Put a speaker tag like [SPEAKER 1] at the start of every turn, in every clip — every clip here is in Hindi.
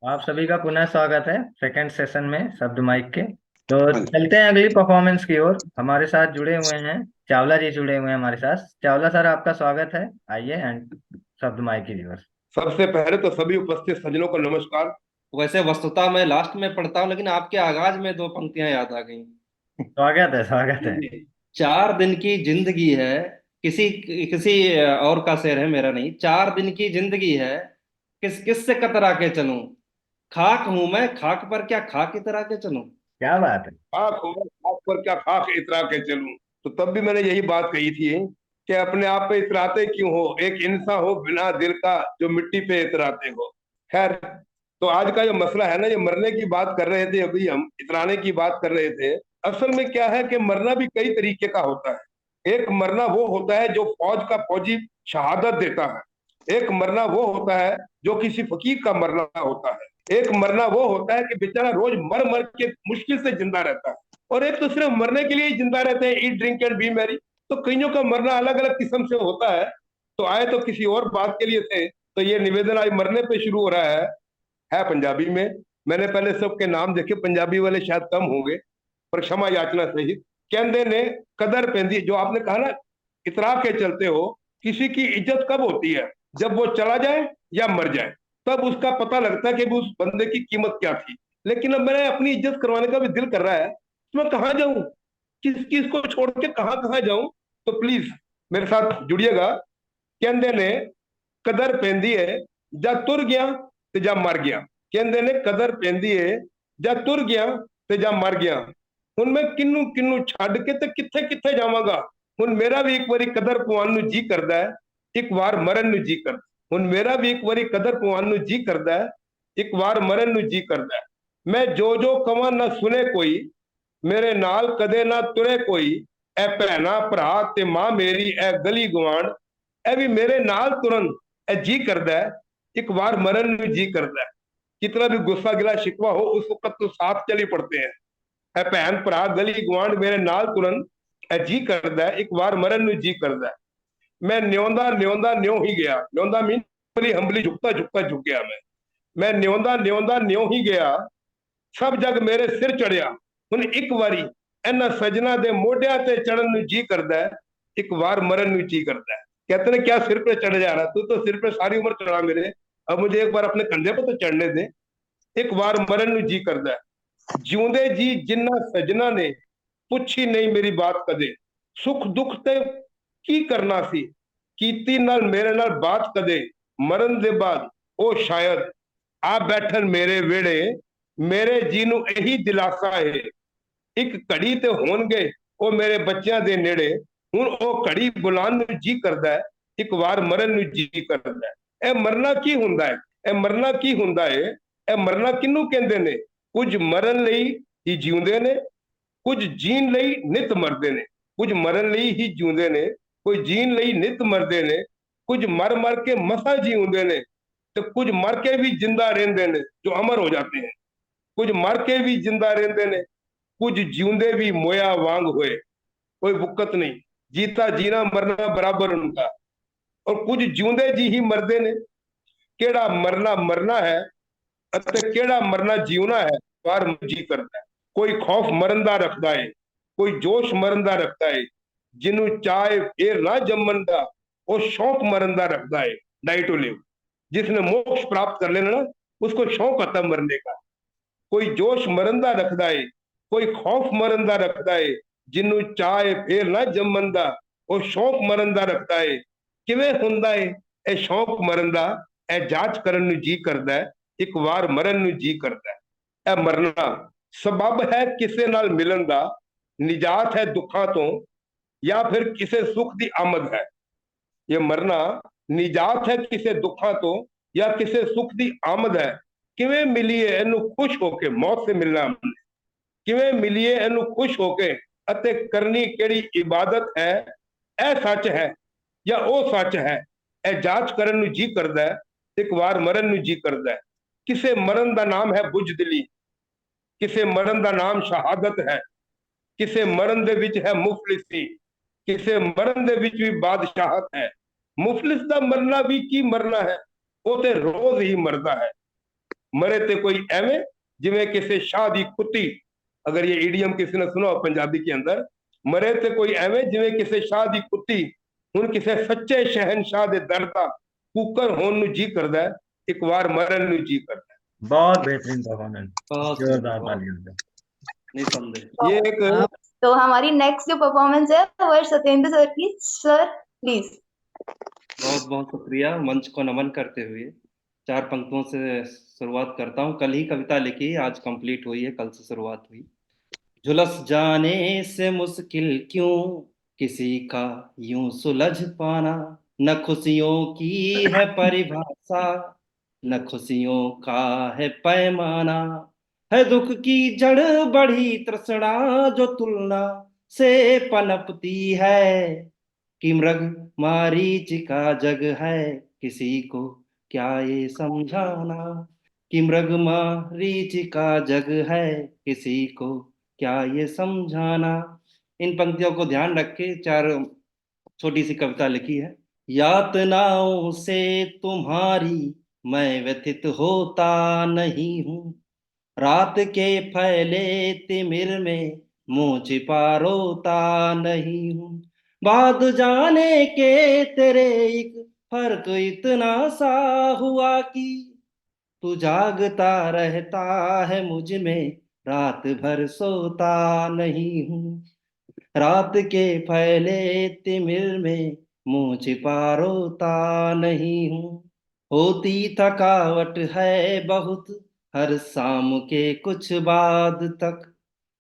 [SPEAKER 1] आप सभी का पुनः स्वागत है सेकंड सेशन में शब्द माइक के। तो
[SPEAKER 2] हाँ जी।
[SPEAKER 1] चलते हैं अगली परफॉर्मेंस की ओर। हमारे साथ जुड़े हुए हैं चावला जी, जुड़े हुए हैं हमारे साथ। चावला सर, आपका स्वागत है। आइए एंड शब्द माइक की रिवर्स।
[SPEAKER 2] सबसे पहले तो सभी उपस्थित सज्जनों को नमस्कार।
[SPEAKER 3] वैसे वस्तुतः मैं लास्ट में पढ़ता हूँ, लेकिन आपके आगाज में दो पंक्तियां याद आ गई।
[SPEAKER 1] स्वागत है, स्वागत
[SPEAKER 2] जी
[SPEAKER 1] है।
[SPEAKER 2] जी।
[SPEAKER 3] 4 दिन की जिंदगी है। किसी किसी और का शेर है, मेरा नहीं। 4 दिन की जिंदगी है, किस किस से कतरा के चलूं। खाक हूं मैं, खाक पर क्या खाक इतरा के चलूं।
[SPEAKER 1] क्या बात है।
[SPEAKER 2] खाक हो खाक पर क्या खाक इतरा के चलूं। तो तब भी मैंने यही बात कही थी कि अपने आप पे इतराते क्यों हो, एक इंसान हो बिना दिल का जो मिट्टी पे इतराते हो। खैर, तो आज का जो मसला है ना, ये मरने की बात कर रहे थे, अभी हम इतराने की बात कर रहे थे। असल में क्या है कि मरना भी कई तरीके का होता है। एक मरना वो होता है जो फौज का फौजी शहादत देता है। एक मरना वो होता है जो किसी फकीर का मरना होता है। एक मरना वो होता है कि बेचारा रोज मर मर के मुश्किल से जिंदा रहता है। और एक तो सिर्फ मरने के लिए ही जिंदा रहते हैं, eat drink and B Mary. तो कईयों का मरना अलग अलग किस्म से होता है। तो आए तो किसी और बात के लिए थे, तो ये निवेदन आज मरने पे शुरू हो रहा है पंजाबी में। मैंने पहले सबके नाम देखे, पंजाबी वाले शायद कम होंगे, पर क्षमा याचना सहित। कहते ने कदर पेंदी, जो आपने कहा ना, इतरा के चलते हो। किसी की इज्जत कब होती है? जब वो चला जाए या मर जाए, तब उसका पता लगता है कि उस बंदे की कीमत क्या थी। लेकिन अब मैंने अपनी इज्जत करवाने का भी दिल कर रहा है, तो मैं कहाँ जाऊं, किस किस को छोड़ के कहाँ कहाँ जाऊं। तो प्लीज मेरे साथ जुड़िएगा। कहते ने कदर पेंदी है, जा तुर गया ते जा मर गया। कहते ने कदर पेंदी है, जा तुर गया ते जा मर गया। ਹੁਣ ਮੈਂ ਕਿੰਨੂੰ ਕਿੰਨੂੰ ਛੱਡ ਕੇ ਤੇ ਕਿੱਥੇ ਕਿੱਥੇ ਜਾਵਾਂਗਾ। ਹੁਣ ਮੇਰਾ ਵੀ ਇੱਕ ਵਾਰੀ ਕਦਰ ਪਵਾਉਣ ਨੂੰ ਜੀ ਕਰਦਾ ਹੈ, ਇੱਕ ਵਾਰ ਮਰਨ ਨੂੰ ਜੀ ਕਰਦਾ। ਹੁਣ ਮੇਰਾ ਵੀ ਇੱਕ ਵਾਰੀ ਕਦਰ ਪਵਾਉਣ ਨੂੰ ਜੀ ਕਰਦਾ ਹੈ, ਇੱਕ ਵਾਰ ਮਰਨ ਨੂੰ ਜੀ ਕਰਦਾ ਹੈ। ਮੈਂ ਜੋ ਜੋ ਕਵਾਂ ਨਾ ਸੁਣੇ ਕੋਈ, ਮੇਰੇ ਨਾਲ ਕਦੇ ਨਾ ਤੁਰੇ ਕੋਈ। ਇਹ ਭੈਣਾ ਭਰਾ ਤੇ ਮਾਂ ਮੇਰੀ, ਇਹ ਗਲੀ ਗਵਾਂਢ, ਇਹ ਵੀ ਮੇਰੇ ਨਾਲ ਤੁਰਨ ਇਹ ਜੀ करता है, एक बार मरण में जी करता है। कितना भी गुस्सा गिला शिकवा हो, उस वक्त तो साथ चली पड़ते हैं। ए भैन भरा गली गुआंढ मेरे नाल तुरन ए जी करदा है, एक बार मरण ਨੂੰ जी करदा है। मैं न्योंदा न्योंदा न्यों ही गया। न्योंदा मीन बड़ी हम्बली, झुकता झुकता झुक गया मैं न्योंदा न्योंदा न्यों ही गया। सब जग मेरे सिर चढ़िया। ਹੁਣ ਇੱਕ ਵਾਰੀ ਇਹਨਾਂ ਸਜਣਾ ਦੇ ਮੋਢਿਆਂ ਤੇ ਚੜਨ ਨੂੰ ਜੀ ਕਰਦਾ ਹੈ, ਇੱਕ ਵਾਰ मरण ਨੂੰ जी करता है। कहते हैं क्या सिर पे चढ़ जाना, तू तो सिर पे सारी उम्र चढ़ा मेरे, अब मुझे एक बार अपने कंधे पे तो चढ़ने दे। एक बार मरण ਨੂੰ जी करदा है। ਜਿਉਂਦੇ ਜੀ ਜਿਨ੍ਹਾਂ ਸਜਣਾ ਨੇ ਪੁੱਛੀ ਨਹੀਂ ਮੇਰੀ ਬਾਤ ਕਦੇ। ਸੁਖ ਦੁੱਖ ਤੇ ਕੀ ਕਰਨਾ ਸੀ, ਕੀਤੀ ਨਾਲ ਮੇਰੇ ਨਾਲ ਬਾਤ ਕਦੇ। ਮਰਨ ਦੇ ਬਾਅਦ ਉਹ ਸ਼ਾਇਦ ਆ ਬੈਠਣ ਮੇਰੇ ਵਿਹੜੇ, ਮੇਰੇ ਜੀ ਨੂੰ ਇਹੀ ਦਿਲਾਸਾ ਹੈ, ਇੱਕ ਘੜੀ ਤੇ ਹੋਣਗੇ ਉਹ ਮੇਰੇ ਬੱਚਿਆਂ ਦੇ ਨੇੜੇ। ਹੁਣ ਉਹ ਘੜੀ ਬੁਲਾਉਣ ਨੂੰ ਜੀ ਕਰਦਾ ਹੈ, ਇੱਕ ਵਾਰ ਮਰਨ ਨੂੰ ਜੀ ਕਰਦਾ ਹੈ। ਇਹ ਮਰਨਾ ਕੀ ਹੁੰਦਾ ਹੈ? ਇਹ ਮਰਨਾ ਕੀ ਹੁੰਦਾ ਹੈ? ਇਹ ਮਰਨਾ ਕਿਹਨੂੰ ਕਹਿੰਦੇ ਨੇ? ਕੁਝ ਮਰਨ ਲਈ ਹੀ ਜਿਉਂਦੇ ਨੇ, ਕੁਝ ਜੀਣ ਲਈ ਨਿਤ ਮਰਦੇ ਨੇ। ਕੁਝ ਮਰਨ ਲਈ ਹੀ ਜਿਉਂਦੇ ਨੇ, ਕੋਈ ਜੀਣ ਲਈ ਨਿਤ ਮਰਦੇ ਨੇ। ਕੁਝ ਮਰ ਮਰ ਕੇ ਮਸਾਂ ਜਿਉਂਦੇ ਨੇ, ਤੇ ਕੁਝ ਮਰ ਕੇ ਵੀ ਜਿੰਦਾ ਰਹਿੰਦੇ ਨੇ, ਜੋ ਅਮਰ ਹੋ ਜਾਂਦੇ ਹਨ। ਕੁਝ ਮਰ ਕੇ ਵੀ ਜਿੰਦਾ ਰਹਿੰਦੇ ਨੇ, ਕੁਝ ਜਿਉਂਦੇ ਵੀ ਮੋਇਆ ਵਾਂਗ ਹੋਏ। कोई बुक्कत नहीं, जीता जीना मरना बराबर उनका। और कुछ जिਉਂਦੇ जी ही मरते ने। केड़ा मरना मरना है ਅਤੇ केड़ा मरना जीवना है, वार जी करता है। कोई खौफ मरण ਦਾ ਰੱਖਦਾ ਏ, ਕੋਈ ਜੋਸ਼ ਮਰਨ ਦਾ ਰੱਖਦਾ ਏ। ਜਿਹਨੂੰ ਚਾਹੇ ਫੇਰ ਨਾ ਜੰਮਣ ਦਾ, ਉਹ शौक मरण ਦਾ ਰੱਖਦਾ ਏ। डाई टू लिव, जिसने मोक्ष प्राप्त कर लेना ना, उसको शौक आता मरने का। कोई जोश मरण ਦਾ ਰੱਖਦਾ ਏ, कोई खौफ मरण ਦਾ ਰੱਖਦਾ ਏ। ਜਿਹਨੂੰ ਚਾਹੇ ਫੇਰ ਨਾ ਜੰਮਣ ਦਾ, ਉਹ ਸ਼ੌਕ ਮਰਨ ਦਾ ਰੱਖਦਾ ਏ। ਕਿਵੇਂ ਹੁੰਦਾ ਏ ਇਹ ਸ਼ੌਕ ਮਰਨ ਦਾ? ਇਹ ਜਾਂਚ ਕਰਨ ਨੂੰ ਜੀ ਕਰਦਾ ਹੈ, ਇੱਕ ਵਾਰ ਮਰਨ ਨੂੰ ਜੀ ਕਰਦਾ ਹੈ। ਇਹ ਮਰਨਾ ਸਬਬ ਹੈ ਕਿਸੇ ਨਾਲ ਮਿਲਣ ਦਾ, ਨਿਜਾਤ ਹੈ ਦੁੱਖਾਂ ਤੋਂ, ਜਾਂ ਫਿਰ ਕਿਸੇ ਸੁੱਖ ਦੀ ਆਮਦ ਹੈ। ਇਹ ਮਰਨਾ ਨਿਜਾਤ ਹੈ ਕਿਸੇ ਦੁੱਖਾਂ ਤੋਂ ਜਾਂ ਕਿਸੇ ਸੁੱਖ ਦੀ ਆਮਦ ਹੈ। ਕਿਵੇਂ ਮਿਲੀਏ ਇਹਨੂੰ ਖੁਸ਼ ਹੋ ਕੇ, ਮੌਤ ਸੇ ਮਿਲਣਾ। ਕਿਵੇਂ ਮਿਲੀਏ ਇਹਨੂੰ ਖੁਸ਼ ਹੋ ਕੇ, ਅਤੇ ਕਰਨੀ ਕਿਹੜੀ ਇਬਾਦਤ ਹੈ। ਇਹ ਸੱਚ ਹੈ ਜਾਂ ਉਹ ਸੱਚ ਹੈ, ਇਹ ਜਾਂਚ ਕਰਨ ਨੂੰ ਜੀ ਕਰਦਾ ਹੈ, ਇੱਕ ਵਾਰ ਮਰਨ ਨੂੰ ਜੀ ਕਰਦਾ ਹੈ। ਕਿਸੇ ਮਰਨ ਦਾ ਨਾਮ ਹੈ ਬੁਝਦਿਲੀ, ਕਿਸੇ ਮਰਨ ਦਾ ਨਾਮ ਸ਼ਹਾਦਤ ਹੈ, ਕਿਸੇ ਮਰਨ ਦੇ ਵਿੱਚ ਹੈ ਮੁਫਲਿਸੀ, ਕਿਸੇ ਮਰਨ ਦੇ ਵਿੱਚ ਵੀ ਬਾਦਸ਼ਾਹਤ ਹੈ। ਮੁਫਲਿਸ ਦਾ ਮਰਨਾ ਵੀ ਕੀ ਮਰਨਾ ਹੈ, ਉਹ ਤੇ ਰੋਜ਼ ਹੀ ਮਰਦਾ ਹੈ। मरे थे कोई एवं जिमें किसी शाह दी कुत्ती। अगर ये ईडियम किसी ने सुना हो पंजाबी के अंदर, मरे थे कोई एवं जिमें किसी शाह दी कुत्ती, हुन किसी सच्चे शहनशाह दे दर दा कुकर होन नु जी करदा है, एक बार मरन नु जी करदा
[SPEAKER 1] बहुत बेहतरीन परफॉर्मेंस,
[SPEAKER 3] बहुत सुंदर,
[SPEAKER 1] जोरदार
[SPEAKER 3] बहुत
[SPEAKER 1] तालियों से।
[SPEAKER 3] निसंदेह।
[SPEAKER 2] है। ये एक
[SPEAKER 4] तो हमारी नेक्स्ट जो परफॉर्मेंस है वो है सत्येंद्र सर की। Sir please.
[SPEAKER 3] बहुत बहुत शुक्रिया, मंच को नमन करते हुए 4 पंक्तियों से शुरुआत करता हूँ। कल ही कविता लिखी, आज कंप्लीट हुई है, कल से शुरुआत हुई। झुलस जाने से मुश्किल क्यों किसी का यूं सुलझ पाना, न खुशियों की है परिभाषा, न खुशियों का है पैमाना, है दुख की जड़ बढ़ी तृष्णा जो तुलना से पनपती है, कि मृग मारीच का जग है किसी को क्या ये समझाना, कि मृग मारीच का जग है किसी को क्या ये समझाना। इन पंक्तियों को ध्यान रख के 4 छोटी सी कविता लिखी है। यातनाओं से तुम्हारी मैं व्यथित होता नहीं हूँ, रात के फैले तिमिर में मुंह छिपा रोता नहीं हूँ, बाद जाने के तेरे एक फर्क इतना सा हुआ कि तू जागता रहता है मुझ में, रात भर सोता नहीं हूँ, रात के फैले तिमिर में मुंह छिपा रोता नहीं हूँ, होती थकावट है बहुत हर शाम के कुछ बाद तक,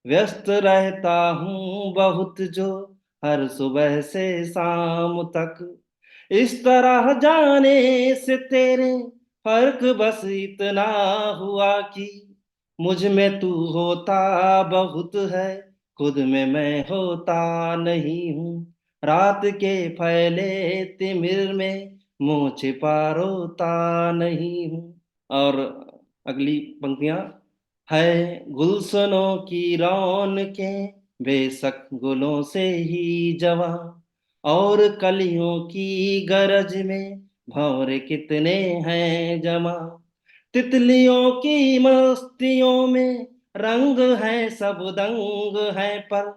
[SPEAKER 3] व्यस्त रहता हूँ बहुत जो हर सुबह से शाम तक, इस तरह जाने से तेरे फर्क बस इतना हुआ कि मुझ में तू होता बहुत है, खुद में मैं होता नहीं हूँ, रात के फैले तिमिर में मुंह छिपा रोता नहीं हूँ। और अगली पंक्तियां है। गुलशनों की रौनकें बेशक गुलों से ही जवां, और कलियों की गरज में भंवरे कितने हैं जमा, तितलियों की मस्तियों में रंग है सब दंग है, पर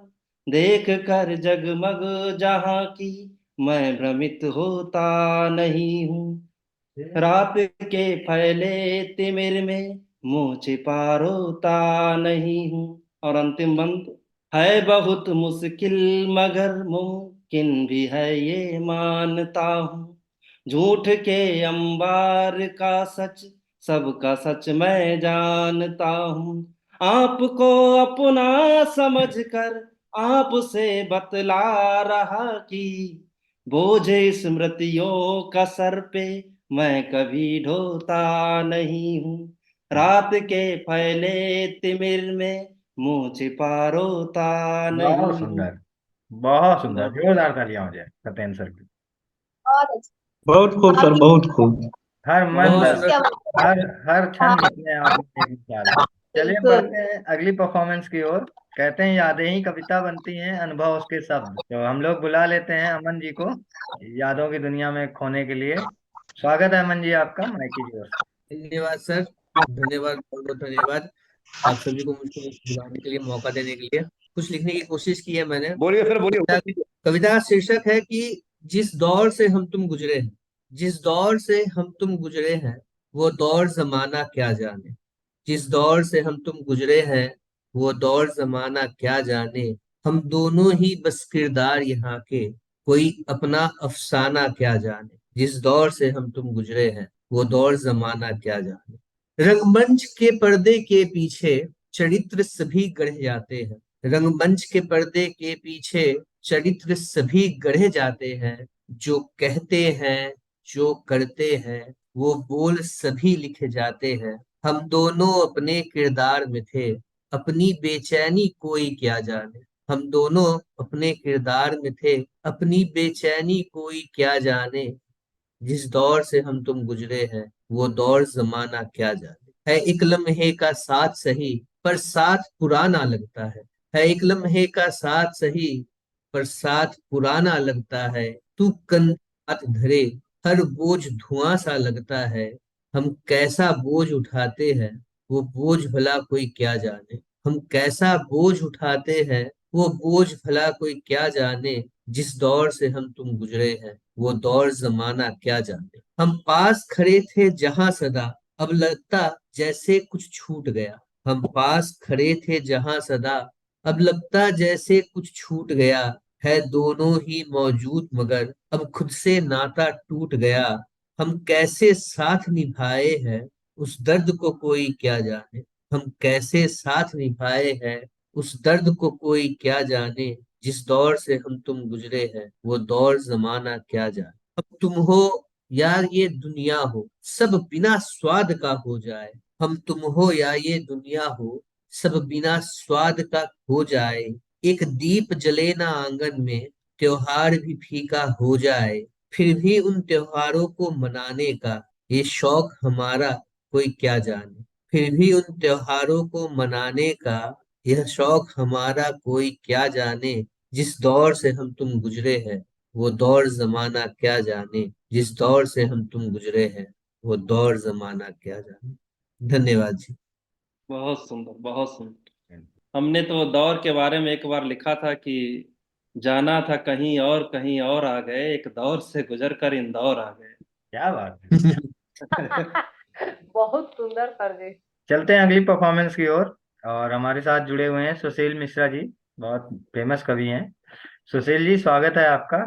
[SPEAKER 3] देख कर जगमग जहां की मैं भ्रमित होता नहीं हूँ, रात के फैले तिमिर में मुंह छिपा रोता नहीं हूँ। और अंतिम बंद है। बहुत मुश्किल मगर मुमकिन भी है ये मानता हूँ, झूठ के अंबार का सच सबका सच मैं जानता हूँ, आपको अपना समझकर आपसे बतला रहा कि बोझ स्मृतियों का सर पे मैं कभी ढोता नहीं हूँ, रात के फैले तिमिर में मुंह छिपा रोता
[SPEAKER 1] बहुत
[SPEAKER 3] नहीं हूँ।
[SPEAKER 1] सुंदर, बहुत सुंदर,
[SPEAKER 3] बहुत
[SPEAKER 1] जोरदार तालियां हो जाए सत्येंद्र सर की।
[SPEAKER 4] बहुत अच्छा।
[SPEAKER 5] बहुत खूब सर,
[SPEAKER 4] आपकी
[SPEAKER 5] बहुत खूब।
[SPEAKER 1] हर मन
[SPEAKER 3] बहुत
[SPEAKER 4] क्या
[SPEAKER 3] सुंदर।
[SPEAKER 4] बात
[SPEAKER 1] हर हर
[SPEAKER 4] है। हाँ
[SPEAKER 1] क्षण अपने आप में एक मिसाल है। चलिए
[SPEAKER 4] बिल्कुल।
[SPEAKER 1] बढ़ते हैं अगली परफॉर्मेंस की ओर। कहते हैं यादें ही कविता बनती हैं, अनुभव उसके शब्द। तो हम लोग बुला लेते हैं अमन जी को यादों की दुनिया में खोने के लिए। स्वागत है अमन जी आपका, माइक की ओर से।
[SPEAKER 6] धन्यवाद सर, धन्यवाद, बहुत बहुत धन्यवाद आप सभी को मुझको बुलाने के लिए, मौका देने के लिए। कुछ लिखने की कोशिश की है मैंने।
[SPEAKER 2] बोलिए सर, बोलिए,
[SPEAKER 6] कविता
[SPEAKER 2] ऊपर कीजिए।
[SPEAKER 6] कविता का शीर्षक है कि जिस दौर से हम तुम गुजरे हैं, जिस दौर से हम तुम गुजरे हैं, वो दौर जमाना क्या जाने, जिस दौर से हम तुम गुजरे हैं, वो दौर जमाना क्या जाने, हम दोनों ही बस किरदार यहाँ के, कोई अपना अफसाना क्या जाने, जिस दौर से हम तुम गुजरे हैं, वो दौर जमाना क्या जाने। रंगमंच के पर्दे के पीछे चरित्र सभी गढ़े जाते हैं, रंगमंच के पर्दे के पीछे चरित्र सभी गढ़े जाते हैं, जो कहते हैं, जो करते हैं, वो बोल सभी लिखे जाते हैं, हम दोनों अपने किरदार में थे, अपनी बेचैनी कोई क्या जाने, हम दोनों अपने किरदार में थे, अपनी बेचैनी कोई क्या जाने, जिस दौर से हम तुम गुजरे हैं, वो दौर जमाना क्या जाने। है एक लम्हे का साथ सही, पर साथ पुराना लगता है एक लम्हे का साथ सही, पर साथ पुराना लगता है, तू कंधे हाथ धरे हर बोझ धुआं सा लगता है, हम कैसा बोझ उठाते हैं, वो बोझ भला कोई क्या जाने। हम कैसा बोझ उठाते हैं, वो बोझ भला कोई क्या जाने। जिस दौर से हम तुम गुजरे हैं, वो दौर जमाना क्या जाने। हम पास खड़े थे जहां सदा, अब लगता जैसे कुछ छूट गया। हम पास खड़े थे जहां सदा, अब लगता जैसे कुछ छूट गया। है दोनों ही मौजूद मगर अब खुद से नाता टूट गया। हम कैसे साथ निभाए हैं, उस दर्द को कोई क्या जाने। हम कैसे साथ निभाए हैं, उस दर्द को कोई क्या जाने। जिस दौर से हम तुम गुजरे हैं, वो दौर जमाना क्या जाने। अब तुम हो यार ये दुनिया हो, सब बिना स्वाद का हो जाए। हम तुम हो या ये दुनिया हो, सब बिना स्वाद का हो जाए। एक दीप जले ना आंगन में, त्योहार भी फीका हो जाए। फिर भी उन त्योहारों को मनाने का ये शौक हमारा कोई क्या जाने। फिर भी उन त्योहारों को मनाने का यह शौक हमारा कोई क्या जाने। जिस दौर से हम तुम गुजरे हैं, वो दौर जमाना क्या जाने। जिस दौर से हम तुम गुजरे हैं, वो दौर जमाना क्या जाने। धन्यवाद जी।
[SPEAKER 3] बहुत सुंदर, बहुत सुंदर। हमने तो दौर के बारे में एक बार लिखा था कि जाना था कहीं और आ गए, एक दौर से गुजर कर इंदौर आ गए।
[SPEAKER 1] क्या बात है।
[SPEAKER 5] बहुत सुंदर सर जी।
[SPEAKER 1] चलते हैं अगली परफॉर्मेंस की ओर। और हमारे साथ जुड़े हुए हैं सुशील मिश्रा जी, बहुत फेमस कवि हैं। सुशील जी, स्वागत है आपका।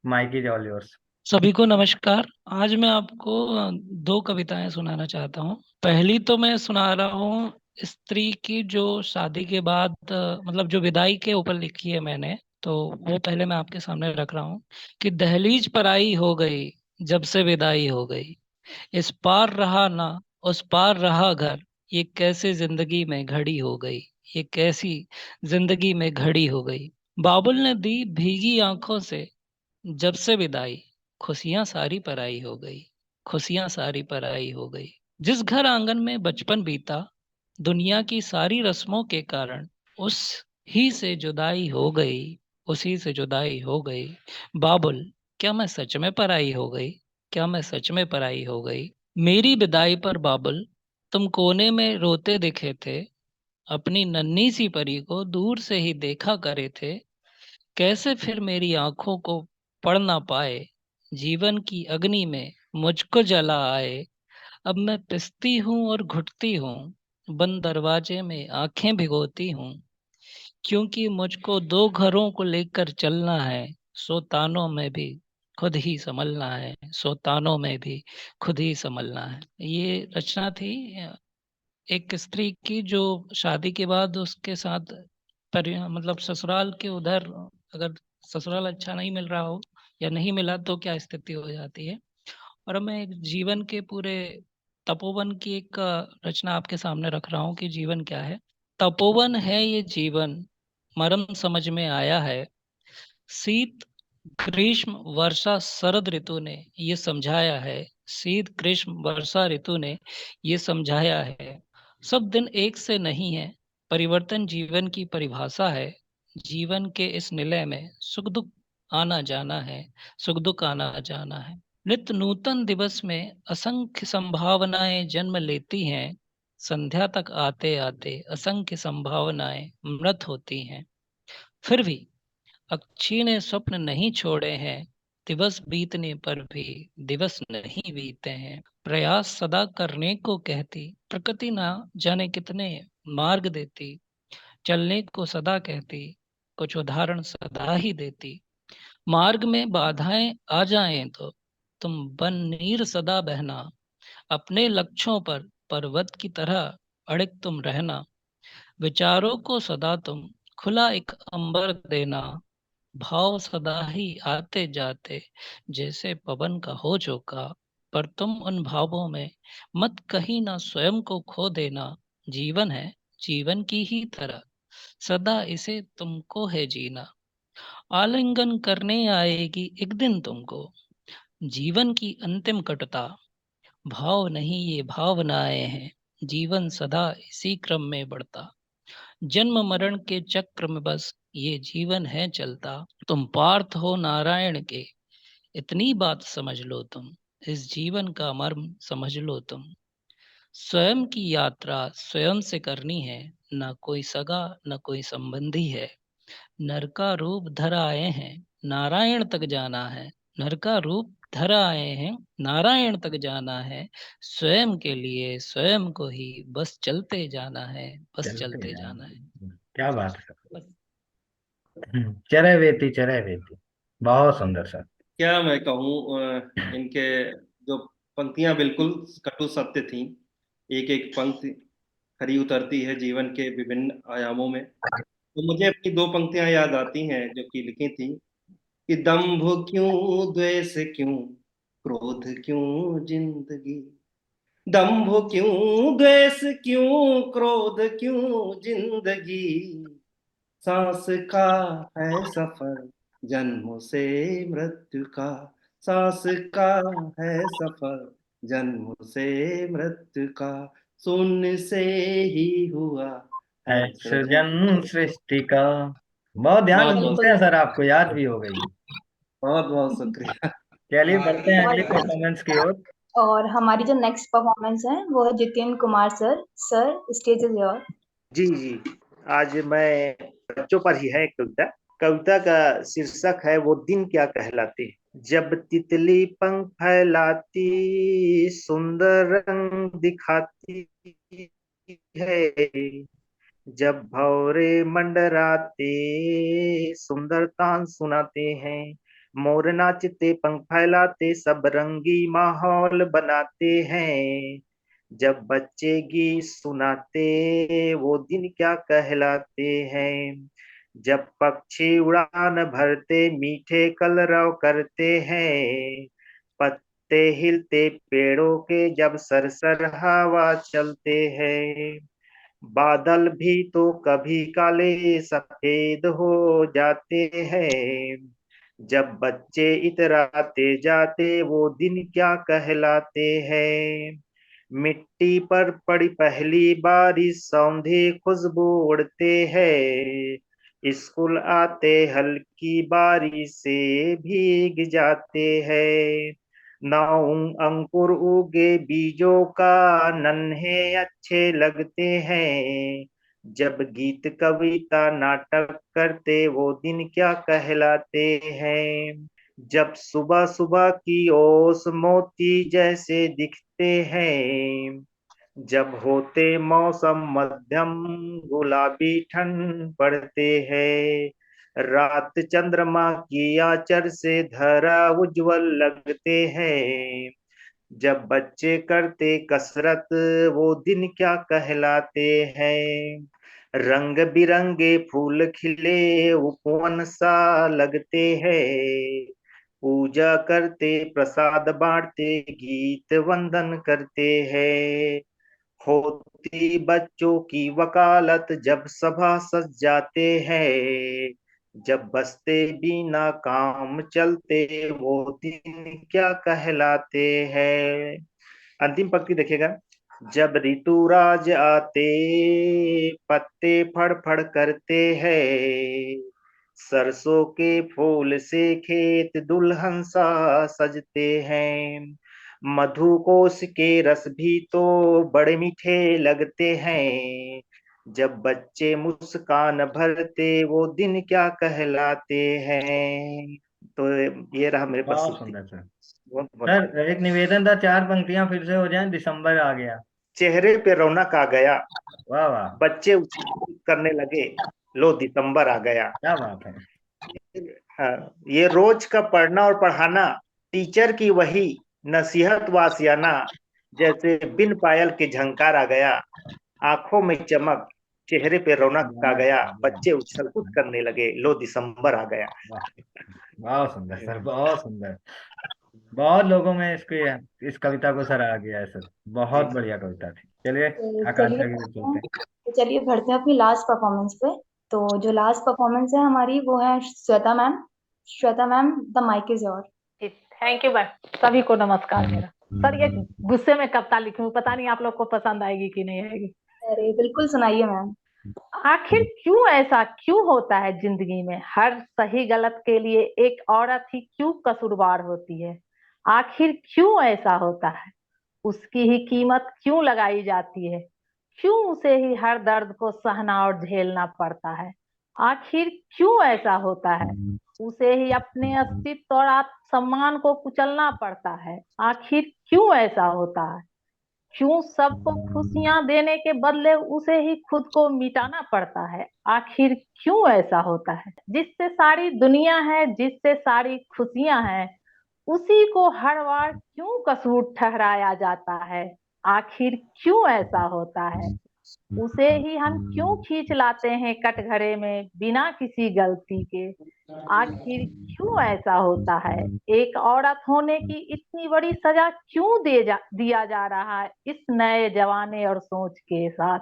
[SPEAKER 1] Mike is all yours.
[SPEAKER 7] सभी को नमस्कार। आज मैं आपको दो कविताएं सुनाना चाहता हूँ। पहली तो मैं सुना रहा हूँ स्त्री की, जो शादी के बाद मतलब जो विदाई के ऊपर लिखी है मैंने, तो वो पहले मैं आपके सामने रख रहा हूँ कि दहलीज पर आई हो गई, जब से विदाई हो गई। इस पार रहा ना, उस पार रहा घर, ये कैसे जिंदगी में घड़ी हो गई। ये कैसी जिंदगी में घड़ी हो गई। बाबुल ने दी भीगी आंखों से जब से विदाई, खुशियां सारी पराई हो गई। खुशियां सारी पराई हो गई। जिस घर आंगन में बचपन बीता, दुनिया की सारी रस्मों के कारण उस ही से जुदाई हो गई। उसी से जुदाई हो गई। बाबुल, क्या मैं सच में पराई हो गई। क्या मैं सच में पराई हो गई। मेरी विदाई पर बाबुल, तुम कोने में रोते दिखे थे। अपनी नन्ही सी परी को दूर से ही देखा करे थे। कैसे फिर मेरी आंखों को पढ़ ना पाए, जीवन की अग्नि में मुझको जला आए। अब मैं पिसती हूँ और घुटती हूँ, बंद दरवाजे में आंखें भिगोती हूँ। क्योंकि मुझको दो घरों को लेकर चलना है, सोतानों में भी खुद ही संभलना है। सोतानों में भी खुद ही संभलना है। ये रचना थी एक स्त्री की, जो शादी के बाद उसके साथ मतलब ससुराल के उधर, अगर ससुराल अच्छा नहीं मिल रहा हो या नहीं मिला तो क्या स्थिति हो जाती है। और अब मैं एक जीवन के पूरे तपोवन की एक रचना आपके सामने रख रहा हूँ कि जीवन क्या है। तपोवन है ये जीवन, मरम समझ में आया है। शीत ग्रीष्म वर्षा शरद ऋतु ने ये समझाया है। शीत ग्रीष्म वर्षा ऋतु ने ये समझाया है। सब दिन एक से नहीं है, परिवर्तन जीवन की परिभाषा है। जीवन के इस निलय में सुख दुख आना जाना है। सुख दुख आना जाना है। नित्य नूतन दिवस में असंख्य संभावनाएं जन्म लेती हैं। संध्या तक आते आते असंख्य संभावनाएं मृत होती हैं। फिर भी अक्षी ने स्वप्न नहीं छोड़े हैं। दिवस बीतने पर भी दिवस नहीं बीते हैं। प्रयास सदा करने को कहती, प्रकृति ना जाने कितने मार्ग देती। चलने को सदा कहती, कुछ उदाहरण सदा ही देती। मार्ग में बाधाएं आ जाएं तो तुम बन नीर सदा बहना। अपने लक्ष्यों पर पर्वत की तरह अड़िग तुम रहना। विचारों को सदा तुम खुला एक अंबर देना। भाव सदा ही आते जाते जैसे पवन का हो झोंका। पर तुम उन भावों में मत कहीं ना स्वयं को खो देना। जीवन है जीवन की ही तरह, सदा इसे तुमको है जीना। आलिंगन करने आएगी एक दिन तुमको, जीवन की अंतिम कटुता। भाव नहीं ये भावनाएं हैं, जीवन सदा इसी क्रम में बढ़ता। जन्म मरण के चक्र में बस ये जीवन है चलता। तुम पार्थ हो नारायण के, इतनी बात समझ लो तुम। इस जीवन का मर्म समझ लो तुम। स्वयं की यात्रा स्वयं से करनी है, ना कोई सगा न कोई संबंधी है। नर का रूप धर आए हैं, नारायण तक जाना है। नर का रूप धर आए हैं, नारायण तक जाना है। स्वयं के लिए स्वयं को ही बस चलते जाना है, बस
[SPEAKER 1] चलते
[SPEAKER 7] चलते जाना है।
[SPEAKER 1] हैं। क्या बात है
[SPEAKER 7] बस।
[SPEAKER 1] सर। चरय वेती चरय वेती, बहुत सुंदर सर।
[SPEAKER 3] क्या मैं कहूँ, इनके जो पंक्तियां बिल्कुल कटु सत्य थी। एक एक पंक्ति खरी उतरती है जीवन के विभिन्न आयामों में। तो मुझे अपनी दो पंक्तियां याद आती हैं जो कि लिखी थी कि दंभ क्यों द्वेष क्यों क्रोध क्यों जिंदगी। दंभ क्यों द्वेष क्यों क्रोध क्यों जिंदगी। सांस का है सफर जन्मों से मृत्यु का। सांस का है सफर जन्म से मृत्यु का। शून्य से ही हुआ है
[SPEAKER 1] है
[SPEAKER 3] सृजन।
[SPEAKER 1] सृजन सृष्टि का। बहुत ध्यान से
[SPEAKER 3] बहुत बहुत
[SPEAKER 1] सुनते हैं सर, आपको याद भी हो गई।
[SPEAKER 3] बहुत बहुत शुक्रिया।
[SPEAKER 1] चलिए बढ़ते हैं अगली
[SPEAKER 4] और
[SPEAKER 1] परफॉर्मेंस की ओर।
[SPEAKER 4] और हमारी जो नेक्स्ट परफॉर्मेंस है वो है Jitendra Kumar sir. Sir, stage is your.
[SPEAKER 5] जी जी, आज मैं बच्चों पर ही है एक कविता। कविता का शीर्षक है वो दिन क्या कहलाते हैं। जब तितली पंख फैलाती सुंदर रंग दिखाती है, जब भौरे मंडराते सुंदर तान सुनाते हैं, मोर नाचते पंख फैलाते सब रंगी माहौल बनाते हैं, जब बच्चे गीत सुनाते वो दिन क्या कहलाते हैं। जब पक्षी उड़ान भरते मीठे कलरव करते हैं, पत्ते हिलते पेड़ों के जब सरसर हवा चलते हैं, बादल भी तो कभी काले सफेद हो जाते हैं, जब बच्चे इतराते जाते वो दिन क्या कहलाते हैं। मिट्टी पर पड़ी पहली बारिश सौंधी खुशबू उड़ते हैं, स्कूल आते हल्की बारिश से भीग जाते हैं, नाउ अंकुर उगे बीजों का नन्हे अच्छे लगते हैं, जब गीत कविता नाटक करते वो दिन क्या कहलाते हैं। जब सुबह सुबह की ओस मोती जैसे दिखते हैं, जब होते मौसम मध्यम गुलाबी ठंड पड़ते हैं, रात चंद्रमा की आंचल से धरा उज्जवल लगते हैं, जब बच्चे करते कसरत वो दिन क्या कहलाते हैं। रंग बिरंगे फूल खिले उपवन सा लगते हैं, पूजा करते प्रसाद बांटते गीत वंदन करते हैं, होती बच्चों की वकालत जब सभा सज जाते हैं, जब बसते बिना काम चलते वो दिन क्या कहलाते हैं। अंतिम पंक्ति देखिएगा। जब ऋतुराज आते पत्ते फड़ फड़ करते हैं, सरसों के फूल से खेत दुल्हन सा सजते हैं, मधुकोश के रस भी तो बड़े मीठे लगते हैं, जब बच्चे मुस्कान भरते वो दिन क्या कहलाते हैं। तो ये रहा मेरे
[SPEAKER 1] बहुत
[SPEAKER 5] प्रस्तुति।
[SPEAKER 1] सुंदर सर।
[SPEAKER 5] बहुत बहुत
[SPEAKER 1] सर एक निवेदन था, 4 पंक्तियां फिर से हो जाएं, दिसंबर आ गया।
[SPEAKER 5] चेहरे पे रौनक आ गया,
[SPEAKER 1] वाह वाह,
[SPEAKER 5] बच्चे उछल करने लगे, लो दिसंबर आ गया।
[SPEAKER 1] क्या बात है।
[SPEAKER 5] हाँ, ये रोज का पढ़ना और पढ़ाना, टीचर की वही नसीहत वासियाना, जैसे बिन पायल के झंकार आ गया, आंखों में चमक चेहरे पे रौनक आ गया, बच्चे उछल कूद करने लगे, लो दिसंबर आ गया।
[SPEAKER 1] वाह, बहुत सुंदर सर, बहुत सुंदर। बहुत लोगों में इसके इस कविता को सराहा गया है सर।
[SPEAKER 5] जी
[SPEAKER 1] बहुत बढ़िया कविता थी। चलिए
[SPEAKER 4] तो चलिए
[SPEAKER 1] आकांक्षा की तरफ चलते हैं।
[SPEAKER 4] बढ़ते हैं अपनी लास्ट परफॉर्मेंस पे। तो जो लास्ट परफॉर्मेंस है हमारी वो है Shweta ma'am. Shweta ma'am, the mike is your.
[SPEAKER 8] Thank you ma'am. सभी को नमस्कार मेरा। सर ये गुस्से में कविता लिखी हूँ, पता नहीं आप लोग को पसंद आएगी कि नहीं आएगी।
[SPEAKER 4] अरे बिल्कुल सुनाइए मैम।
[SPEAKER 8] आखिर क्यों ऐसा क्यों होता है जिंदगी में, हर सही गलत के लिए एक औरत ही क्यों कसूरवार होती है। आखिर क्यों ऐसा होता है? उसकी ही कीमत क्यों लगाई जाती है? क्यों उसे ही हर दर्द को सहना और झेलना पड़ता है? आखिर क्यों ऐसा होता है? उसे ही अपने अस्तित्व और आत्मसम्मान को कुचलना पड़ता है। आखिर क्यों ऐसा होता है? क्यों सबको खुशियां देने के बदले उसे ही खुद को मिटाना पड़ता है? आखिर क्यों ऐसा होता है? जिससे सारी दुनिया है, जिससे सारी खुशियां हैं, उसी को हर बार क्यों कसूर ठहराया जाता है? आखिर क्यों ऐसा होता है? उसे ही हम क्यों खींच लाते हैं कटघरे में बिना किसी गलती के? आखिर क्यों ऐसा होता है? एक औरत होने की इतनी बड़ी सजा क्यों दिया जा रहा है इस नए जमाने और सोच के साथ?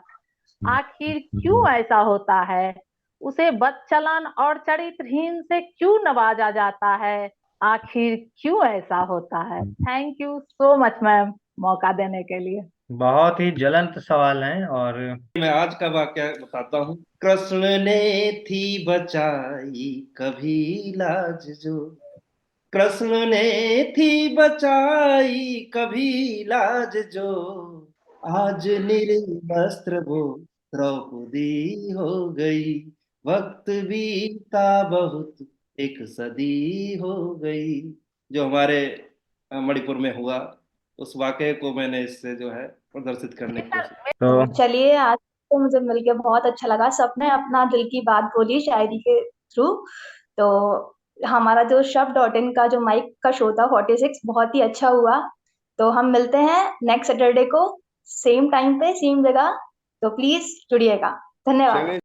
[SPEAKER 8] आखिर क्यों ऐसा होता है? उसे बदचलन और चरित्रहीन से क्यों नवाजा जाता है? आखिर क्यों ऐसा होता है? Thank you so much ma'am, मौका देने के लिए।
[SPEAKER 1] बहुत ही ज्वलंत सवाल हैं। और
[SPEAKER 3] मैं आज का वाक्य बताता हूँ। कृष्ण ने थी बचाई कभी लाज जो, कृष्ण ने थी बचाई कभी लाज जो, आज निर्वस्त्र वो द्रौपदी हो गई, वक्त बीता बहुत एक सदी हो गई। जो हमारे मणिपुर में हुआ, उस वाकये को मैंने इससे जो है प्रदर्शित करने की कोशिश।
[SPEAKER 1] तो
[SPEAKER 4] चलिए, आज तो मुझे मिलके बहुत अच्छा लगा। सबने अपना दिल की बात बोली शायरी के थ्रू। तो हमारा जो शब.in का जो माइक का शो था 46 बहुत ही अच्छा हुआ। तो हम मिलते हैं नेक्स्ट सैटरडे को, सेम टाइम पे सेम जगह। तो प्लीज जुड़िएगा। धन्यवाद।
[SPEAKER 2] चलिए।